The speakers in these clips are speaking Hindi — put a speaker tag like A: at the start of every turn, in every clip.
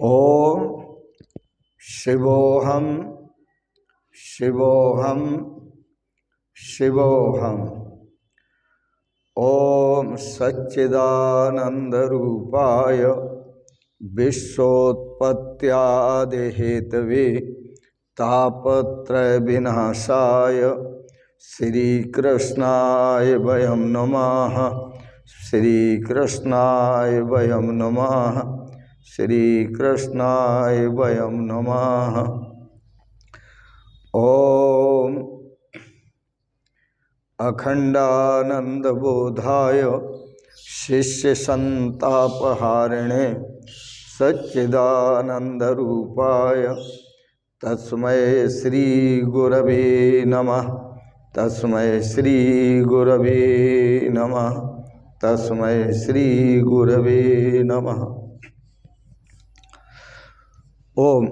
A: ओम शिवोहम शिवोहम शिवोहम। ओम सच्चिदानंद रूपाय विश्वोत्पत्त्यादि हेतवे तापत्रय विनाशाय श्री कृष्णाय वयं नमः। श्री कृष्णाय वयं नमः। श्री कृष्णाय वयं नमः। ओम अखंडानंद बोधाय शिष्य संतापहारिणे सच्चिदानंद रूपाय तस्मै श्री गुरवे नमः। तस्मै श्री गुरवे नमः। तस्मै श्री गुरवे नमः। ओम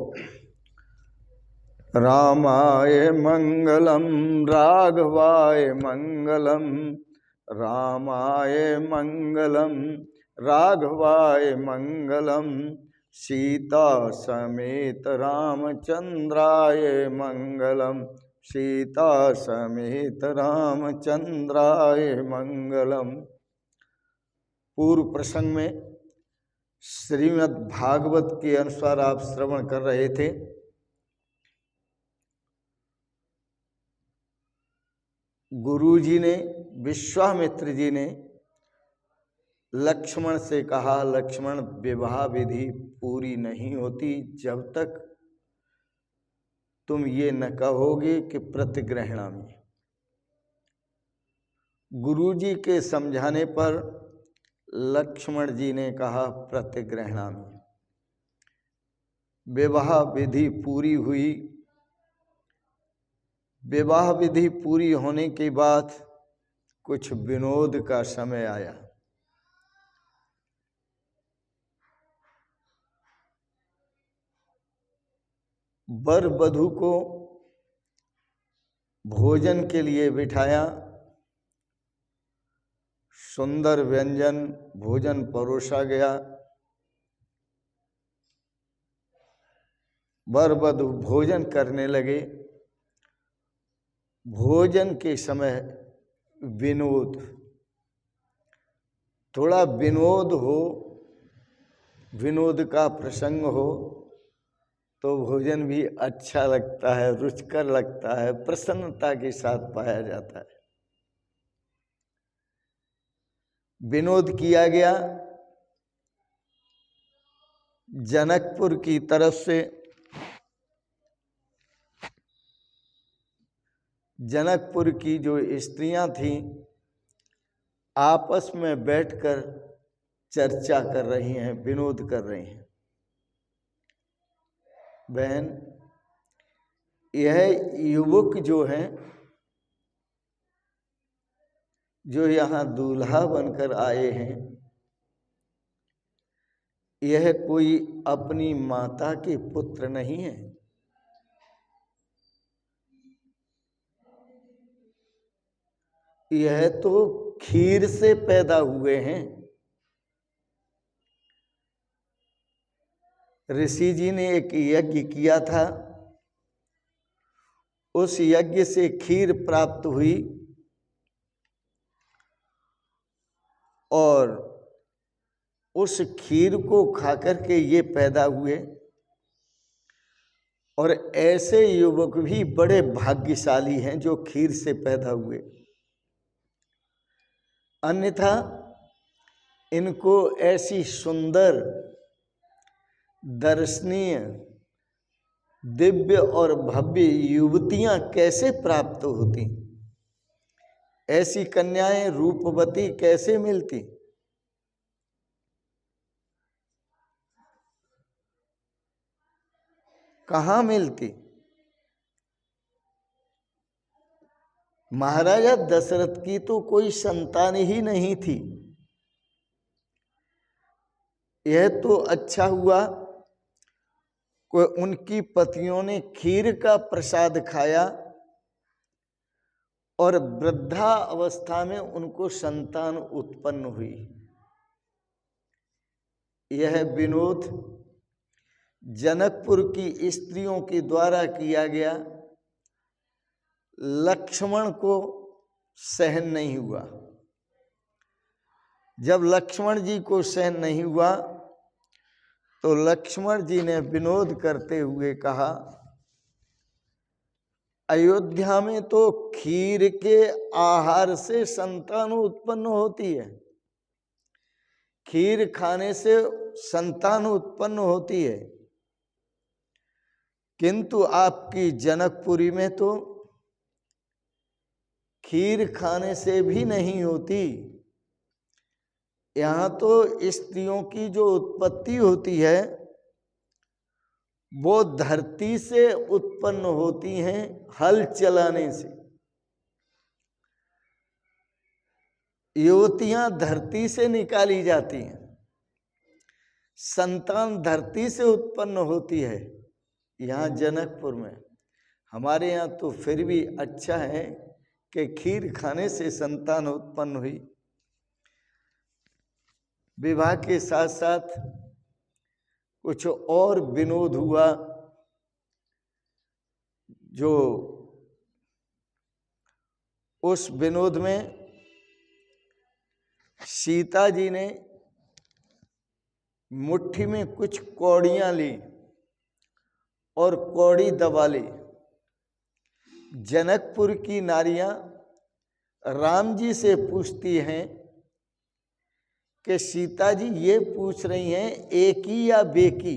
A: रामाय मंगलम राघवाय मंगलम। रामाय मंगलम राघवाय मंगलम। सीता समेत रामचंद्राय मंगलम। सीता समेत रामचंद्राय मंगलम। पूर्व प्रसंग में श्रीमद् भागवत के अनुसार आप श्रवण कर रहे थे। गुरुजी ने, विश्वामित्र जी ने लक्ष्मण से कहा, लक्ष्मण विवाह विधि पूरी नहीं होती जब तक तुम ये न कहोगे कि प्रतिग्रहणामि। गुरुजी के समझाने पर लक्ष्मण जी ने कहा प्रतिग्रहणामि। विवाह विधि पूरी हुई। विवाह विधि पूरी होने के बाद कुछ विनोद का समय आया। वर वधू को भोजन के लिए बिठाया। सुंदर व्यंजन भोजन परोसा गया। वर वधू भोजन करने लगे। भोजन के समय विनोद, थोड़ा विनोद हो, विनोद का प्रसंग हो तो भोजन भी अच्छा लगता है, रुचिकर लगता है, प्रसन्नता के साथ पाया जाता है। विनोद किया गया। जनकपुर की तरफ से जनकपुर की जो स्त्रियां थीं आपस में बैठकर चर्चा कर रही हैं, विनोद कर रही हैं। बहन, यह युवक जो हैं, जो यहाँ दूल्हा बनकर आए हैं, यह कोई अपनी माता के पुत्र नहीं है। यह तो खीर से पैदा हुए हैं। ऋषि जी ने एक यज्ञ किया था, उस यज्ञ से खीर प्राप्त हुई और उस खीर को खाकर के ये पैदा हुए। और ऐसे युवक भी बड़े भाग्यशाली हैं जो खीर से पैदा हुए, अन्यथा इनको ऐसी सुंदर, दर्शनीय, दिव्य और भव्य युवतियां कैसे प्राप्त होती, ऐसी कन्याएं रूपवती कैसे मिलती। कहाँ मिलती। महाराजा दशरथ की तो कोई संतान ही नहीं थी। यह तो अच्छा हुआ कि उनकी पत्नियों ने खीर का प्रसाद खाया और वृद्धा अवस्था में उनको संतान उत्पन्न हुई। यह विनोद जनकपुर की स्त्रियों के द्वारा किया गया, लक्ष्मण को सहन नहीं हुआ। जब लक्ष्मण जी को सहन नहीं हुआ तो लक्ष्मण जी ने विनोद करते हुए कहा, अयोध्या में तो खीर के आहार से संतान उत्पन्न होती है, खीर खाने से संतान उत्पन्न होती है, किंतु आपकी जनकपुरी में तो खीर खाने से भी नहीं होती। यहाँ तो स्त्रियों की जो उत्पत्ति होती है वो धरती से उत्पन्न होती हैं, हल चलाने से। युवतियां धरती से निकाली जाती हैं, संतान धरती से उत्पन्न होती है। यहाँ जनकपुर में, हमारे यहाँ तो फिर भी अच्छा है कि खीर खाने से संतान उत्पन्न हुई। विवाह के साथ साथ कुछ और विनोद हुआ, जो उस विनोद में सीता जी ने मुट्ठी में कुछ कौड़ियां ली और कौड़ी दबा ली। जनकपुर की नारियां राम जी से पूछती हैं कि सीता जी ये पूछ रही हैं एकी या बेकी।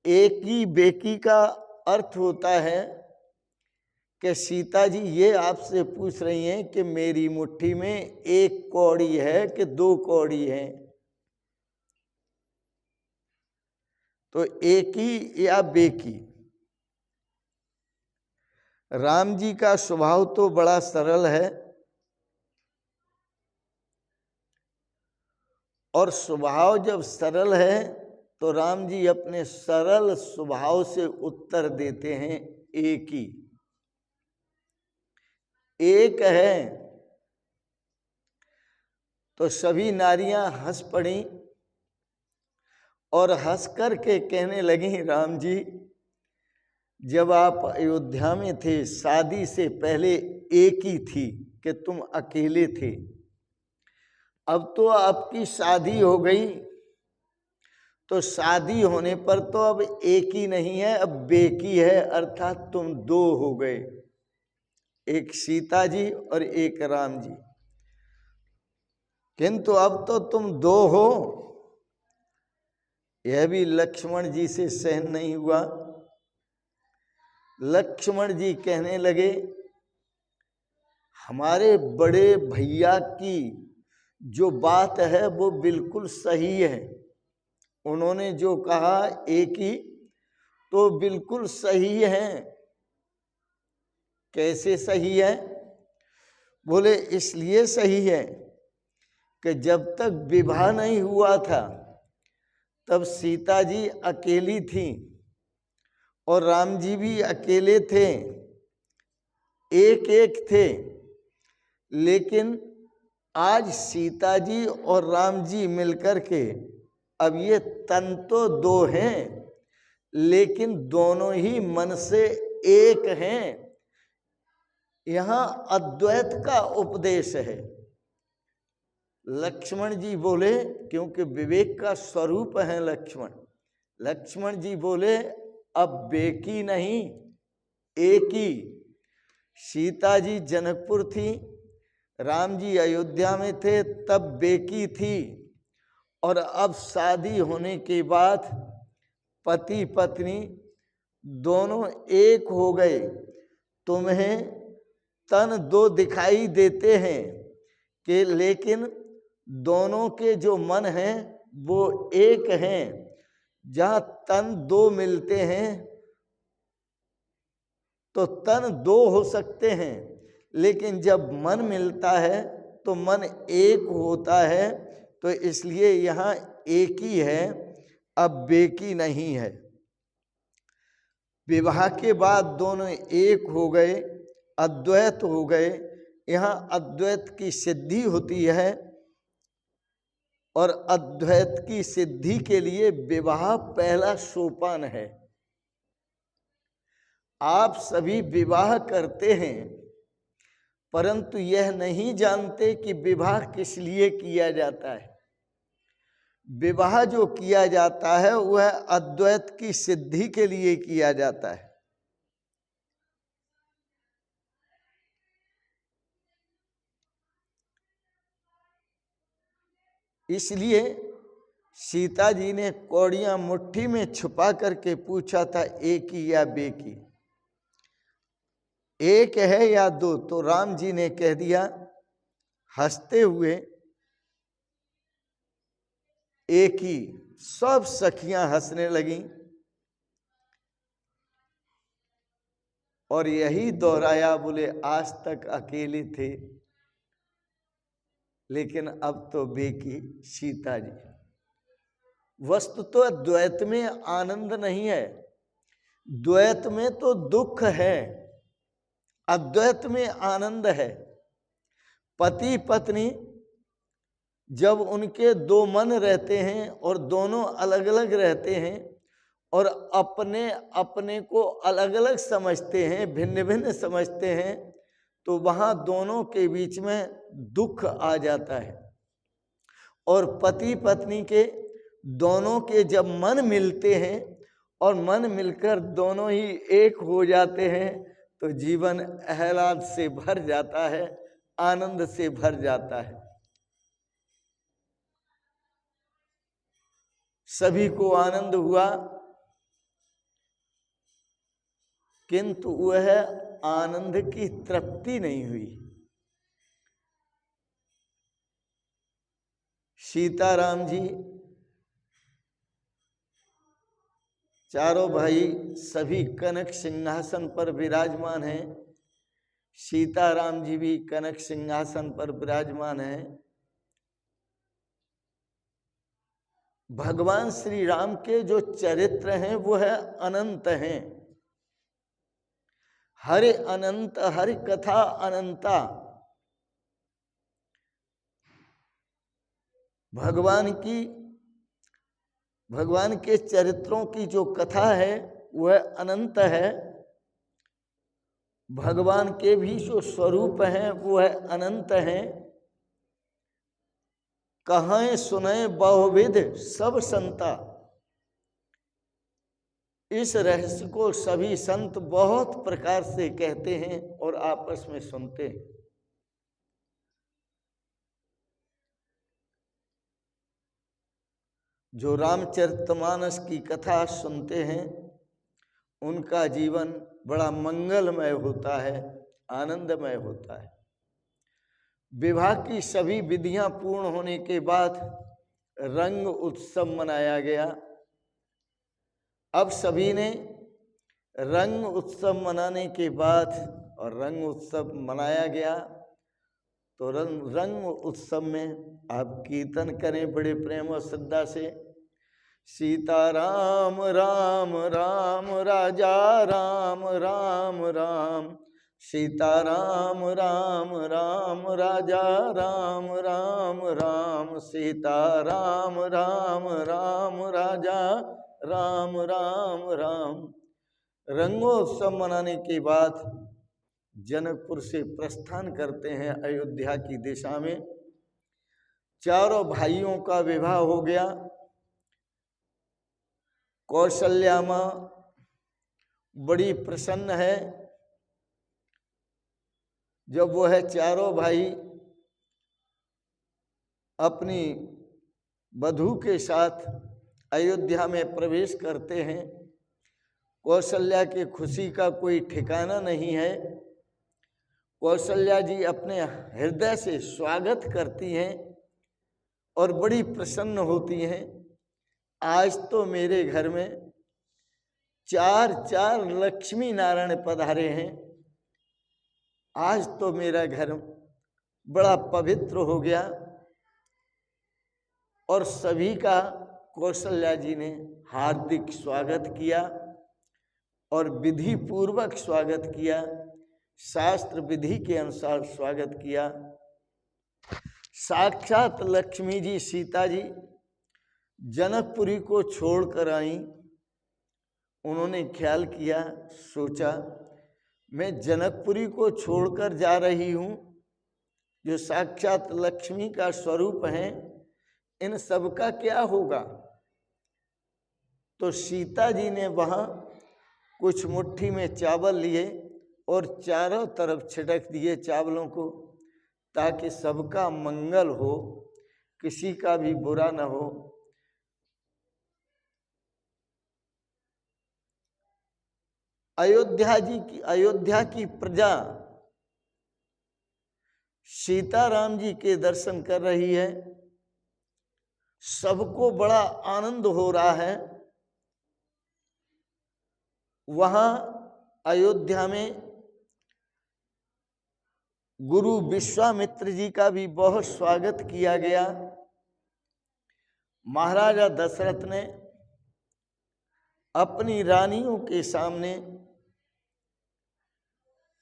A: एकी बेकी का अर्थ होता है कि सीता जी ये आपसे पूछ रही हैं कि मेरी मुट्ठी में एक कौड़ी है कि दो कौड़ी है। तो एकी या बेकी। राम जी का स्वभाव तो बड़ा सरल है, और स्वभाव जब सरल है तो राम जी अपने सरल स्वभाव से उत्तर देते हैं एक ही। एक है तो सभी नारियां हंस पड़ी और हंस कर के कहने लगी, राम जी जब आप अयोध्या में थे शादी से पहले एक ही थी कि तुम अकेले थे, अब तो आपकी शादी हो गई तो शादी होने पर तो अब एक ही नहीं है, अब बेकी है, अर्थात तुम दो हो गए, एक सीता जी और एक राम जी। किंतु अब तो तुम दो हो। यह भी लक्ष्मण जी से सहन नहीं हुआ। लक्ष्मण जी कहने लगे, हमारे बड़े भैया की जो बात है वो बिल्कुल सही है। उन्होंने जो कहा एक ही, तो बिल्कुल सही है। कैसे सही है? बोले इसलिए सही है कि जब तक विवाह नहीं हुआ था तब सीता जी अकेली थी और राम जी भी अकेले थे, एक एक थे। लेकिन आज सीता जी और राम जी मिलकर के, अब ये तन तो दो हैं लेकिन दोनों ही मन से एक हैं। यहाँ अद्वैत का उपदेश है। लक्ष्मण जी बोले, क्योंकि विवेक का स्वरूप है लक्ष्मण। लक्ष्मण जी बोले अब बेकी नहीं, एक ही। सीता जी जनकपुर थी, राम जी अयोध्या में थे, तब बेकी थी, और अब शादी होने के बाद पति पत्नी दोनों एक हो गए। तुम्हें तन दो दिखाई देते हैं कि लेकिन दोनों के जो मन हैं वो एक हैं। जहाँ तन दो मिलते हैं तो तन दो हो सकते हैं, लेकिन जब मन मिलता है तो मन एक होता है। तो इसलिए यहाँ एक ही है, अब बेकी नहीं है। विवाह के बाद दोनों एक हो गए, अद्वैत हो गए। यहाँ अद्वैत की सिद्धि होती है और अद्वैत की सिद्धि के लिए विवाह पहला सोपान है। आप सभी विवाह करते हैं, परंतु यह नहीं जानते कि विवाह किस लिए किया जाता है। विवाह जो किया जाता है वह अद्वैत की सिद्धि के लिए किया जाता है। इसलिए सीता जी ने कौड़ियां मुट्ठी में छुपा करके पूछा था, एक ही या बेकी, एक है या दो? तो राम जी ने कह दिया हंसते हुए, एक ही। सब सखियां हंसने लगीं और यही दोहराया, बोले आज तक अकेले थे लेकिन अब तो बेकी सीता जी। वस्तु तो द्वैत में आनंद नहीं है, द्वैत में तो दुख है, अद्वैत में आनंद है। पति पत्नी जब उनके दो मन रहते हैं और दोनों अलग अलग रहते हैं और अपने अपने को अलग अलग समझते हैं, भिन्न भिन्न समझते हैं, तो वहाँ दोनों के बीच में दुख आ जाता है। और पति पत्नी के दोनों के जब मन मिलते हैं और मन मिलकर दोनों ही एक हो जाते हैं तो जीवन आह्लाद से भर जाता है, आनंद से भर जाता है। सभी को आनंद हुआ, किंतु वह आनंद की तृप्ति नहीं हुई। सीताराम जी चारों भाई सभी कनक सिंहासन पर विराजमान हैं। सीताराम जी भी कनक सिंहासन पर विराजमान हैं। भगवान श्री राम के जो चरित्र हैं वो है अनंत हैं। हरि अनंत, हरि कथा अनंता। भगवान के चरित्रों की जो कथा है वह अनंत है। भगवान के भी जो स्वरूप हैं वह अनंत हैं। कहें सुने बहुविध सब संता। इस रहस्य को सभी संत बहुत प्रकार से कहते हैं और आपस में सुनते हैं। जो रामचरितमानस की कथा सुनते हैं उनका जीवन बड़ा मंगलमय होता है, आनंदमय होता है। विवाह की सभी विधियां पूर्ण होने के बाद रंग उत्सव मनाया गया। अब सभी ने रंग उत्सव मनाने के बाद और रंग उत्सव मनाया गया तो रंग उत्सव में आप कीर्तन करें बड़े प्रेम और श्रद्धा से। सीताराम राम राम राजा राम राम राम, सीताराम राम राम राजा राम राम राम, सीताराम राम राम राजा राम राम राम। रंगोत्सव मनाने के बाद जनकपुर से प्रस्थान करते हैं अयोध्या की दिशा में। चारों भाइयों का विवाह हो गया। कौशल्या माँ बड़ी प्रसन्न है। जब वह चारों भाई अपनी वधू के साथ अयोध्या में प्रवेश करते हैं, कौशल्या की खुशी का कोई ठिकाना नहीं है। कौशल्या जी अपने हृदय से स्वागत करती हैं और बड़ी प्रसन्न होती हैं। आज तो मेरे घर में चार चार लक्ष्मी नारायण पधारे हैं। आज तो मेरा घर बड़ा पवित्र हो गया। और सभी का कौशल्या जी ने हार्दिक स्वागत किया और विधि पूर्वक स्वागत किया, शास्त्र विधि के अनुसार स्वागत किया। साक्षात लक्ष्मी जी सीता जी जनकपुरी को छोड़कर आई। उन्होंने ख्याल किया, सोचा मैं जनकपुरी को छोड़कर जा रही हूँ, जो साक्षात लक्ष्मी का स्वरूप है, इन सब का क्या होगा। तो सीता जी ने वहाँ कुछ मुट्ठी में चावल लिए और चारों तरफ छिड़क दिए चावलों को, ताकि सबका मंगल हो, किसी का भी बुरा न हो। अयोध्या की प्रजा सीताराम जी के दर्शन कर रही है, सबको बड़ा आनंद हो रहा है। वहाँ अयोध्या में गुरु विश्वामित्र जी का भी बहुत स्वागत किया गया। महाराजा दशरथ ने अपनी रानियों के सामने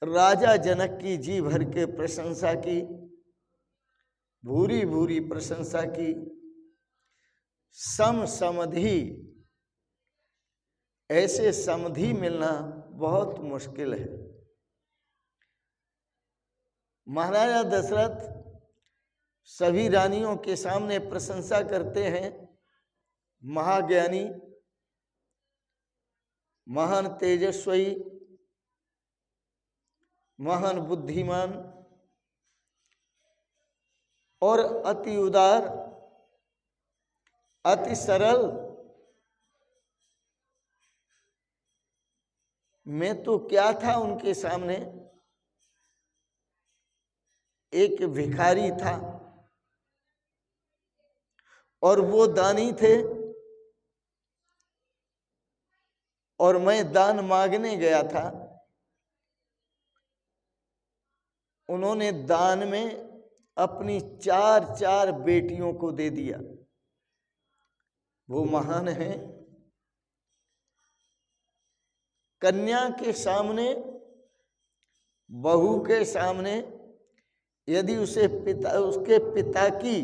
A: राजा जनक की जी भर के प्रशंसा की, भूरी भूरी प्रशंसा की। समधि, ऐसे समधि मिलना बहुत मुश्किल है। महाराजा दशरथ सभी रानियों के सामने प्रशंसा करते हैं, महाज्ञानी, महान तेजस्वी, महान बुद्धिमान और अति उदार, अति सरल। मैं तो क्या था उनके सामने, एक भिखारी था और वो दानी थे, और मैं दान मांगने गया था। उन्होंने दान में अपनी 4 बेटियों को दे दिया। वो महान है। कन्या के सामने, बहू के सामने यदि उसके पिता की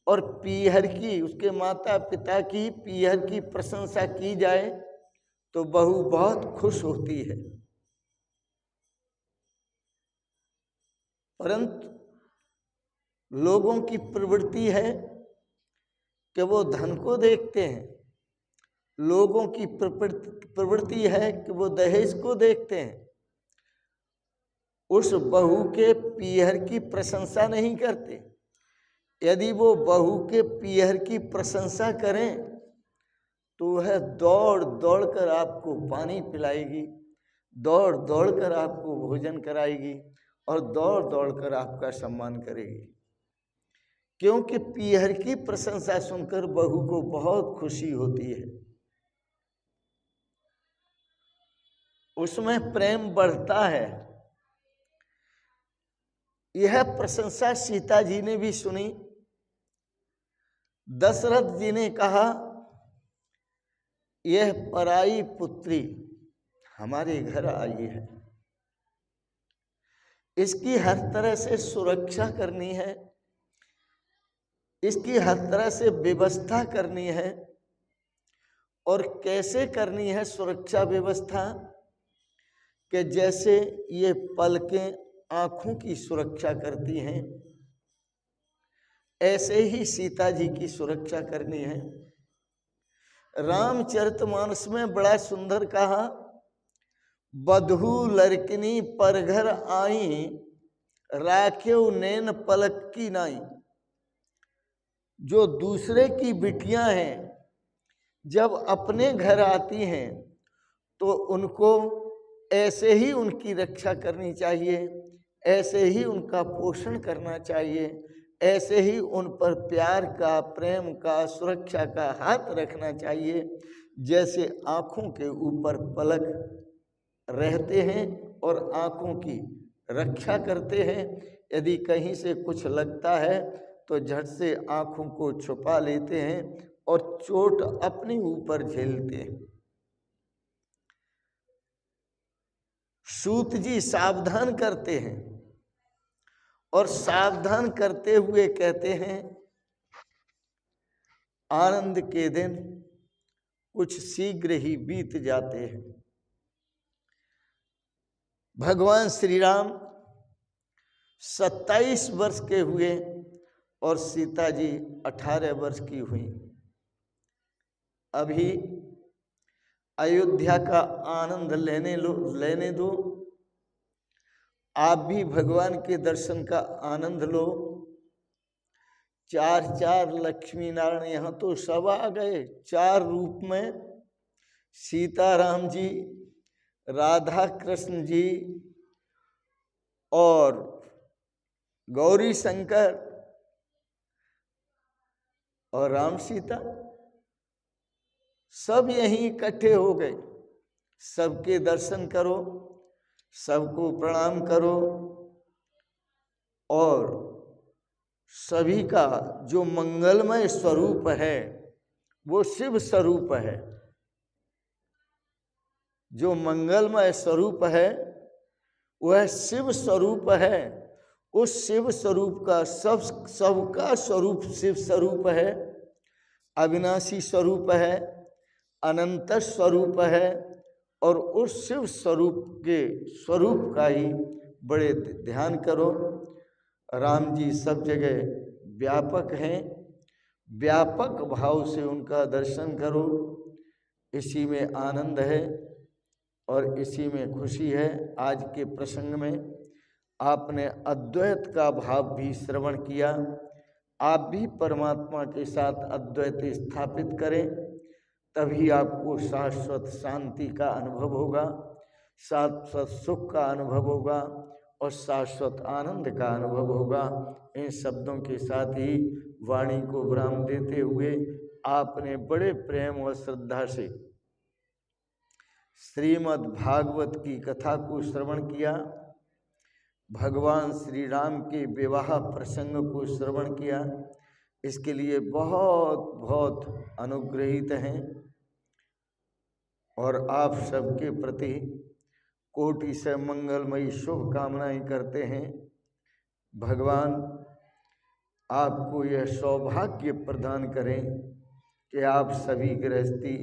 A: और पीहर की, उसके माता पिता की, पीहर की प्रशंसा की जाए तो बहू बहुत खुश होती है। परंतु लोगों की प्रवृत्ति है कि वो धन को देखते हैं, लोगों की प्रवृत्ति है कि वो दहेज को देखते हैं, उस बहू के पीहर की प्रशंसा नहीं करते। यदि वो बहू के पीहर की प्रशंसा करें तो वह दौड़ दौड़ कर आपको पानी पिलाएगी, दौड़ दौड़ कर आपको भोजन कराएगी और दौड़ दौड़ कर आपका सम्मान करेगी। क्योंकि पीहर की प्रशंसा सुनकर बहू को बहुत खुशी होती है, उसमें प्रेम बढ़ता है। यह प्रशंसा सीता जी ने भी सुनी। दशरथ जी ने कहा, यह पराई पुत्री हमारे घर आई है, इसकी हर तरह से सुरक्षा करनी है, इसकी हर तरह से व्यवस्था करनी है। और कैसे करनी है सुरक्षा व्यवस्था, कि जैसे ये पलकें आँखों की सुरक्षा करती हैं, ऐसे ही सीता जी की सुरक्षा करनी है। रामचरितमानस में बड़ा सुंदर कहा, बधू लड़किनी पर घर आई, राख्यो नैन पलक की नाई। जो दूसरे की बिटियां हैं, जब अपने घर आती हैं तो उनको ऐसे ही उनकी रक्षा करनी चाहिए, ऐसे ही उनका पोषण करना चाहिए, ऐसे ही उन पर प्यार का, प्रेम का, सुरक्षा का हाथ रखना चाहिए, जैसे आँखों के ऊपर पलक रहते हैं और आँखों की रक्षा करते हैं। यदि कहीं से कुछ लगता है तो झट से आँखों को छुपा लेते हैं और चोट अपने ऊपर झेलते हैं। सूत जी सावधान करते हैं, और सावधान करते हुए कहते हैं आनंद के दिन कुछ शीघ्र ही बीत जाते हैं। भगवान श्री राम 27 वर्ष के हुए और सीता जी 18 वर्ष की हुई। अभी अयोध्या का आनंद लेने दो। आप भी भगवान के दर्शन का आनंद लो। चार लक्ष्मी नारायण यहाँ तो सब आ गए 4 रूप में। सीताराम जी, राधा कृष्ण जी और गौरी शंकर और राम सीता सब यहीं इकट्ठे हो गए। सबके दर्शन करो, सबको प्रणाम करो और सभी का जो मंगलमय स्वरूप है वो शिव स्वरूप है। जो मंगलमय स्वरूप है वह शिव स्वरूप है। उस शिव स्वरूप का सबका स्वरूप शिव स्वरूप है, अविनाशी स्वरूप है, अनंत स्वरूप है। और उस शिव स्वरूप के स्वरूप का ही बड़े ध्यान करो। राम जी सब जगह व्यापक हैं, व्यापक भाव से उनका दर्शन करो। इसी में आनंद है और इसी में खुशी है। आज के प्रसंग में आपने अद्वैत का भाव भी श्रवण किया। आप भी परमात्मा के साथ अद्वैत स्थापित करें, तभी आपको शाश्वत शांति का अनुभव होगा, शाश्वत सुख का अनुभव होगा और शाश्वत आनंद का अनुभव होगा। इन शब्दों के साथ ही वाणी को विराम देते हुए आपने बड़े प्रेम और श्रद्धा से श्रीमद् भागवत की कथा को श्रवण किया, भगवान श्री राम के विवाह प्रसंग को श्रवण किया। इसके लिए बहुत बहुत अनुग्रहित हैं और आप सबके प्रति कोटि से मंगलमयी शुभकामनाएं करते हैं। भगवान आपको यह सौभाग्य प्रदान करें कि आप सभी गृहस्थी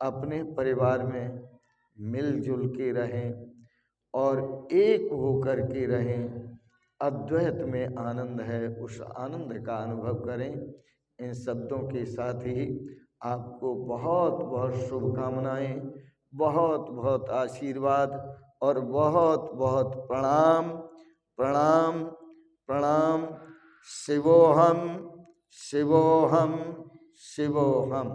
A: अपने परिवार में मिलजुल के रहें और एक होकर के रहें। अद्वैत में आनंद है, उस आनंद का अनुभव करें। इन शब्दों के साथ ही आपको बहुत बहुत शुभकामनाएं, बहुत बहुत आशीर्वाद और बहुत बहुत प्रणाम प्रणाम प्रणाम। शिवोहम शिवोहम शिवोहम।